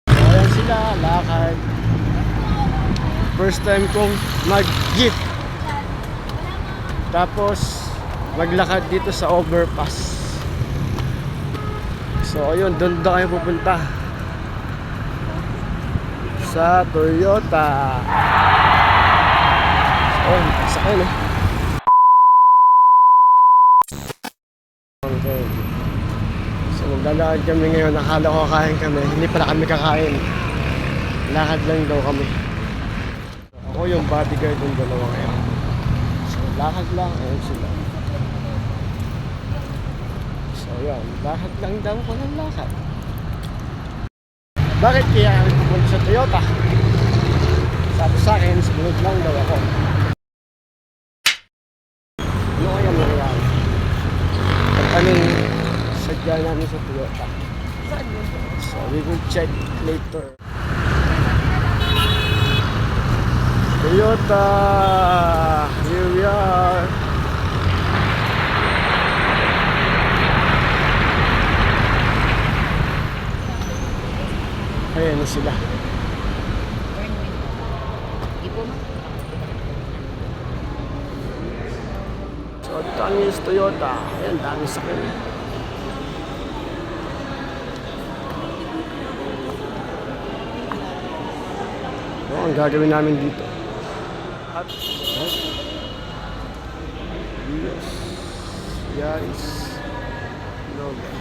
Ayan sila, lakad. First time kong mag-jeep. Tapos maglakad dito sa overpass. So ayun, doon daw kayo pupunta. Sa Toyota. So ayun, sakay no. Okay. So maglalakad kami ngayon. Nakala ko kakain kami. Hindi pala kami kakain. Lakad lang daw kami. Ako yung bodyguard ng dalawa ngayon. So lakad lang. Ayun sila. So yun, lakad lang daw ko ng lakad. Bakit kaya kami pupunta sa Toyota? Sabi sa akin, sumunod lang daw ako. Ano kaya nangyayari? At anong sadya namin sa Toyota? So we will check later. Toyota! Here we are! Ayan na sila. So, dami is Toyota. Ayan, dami sakyan. So, ang gagawin namin dito. At, yes. Yaris. Logan.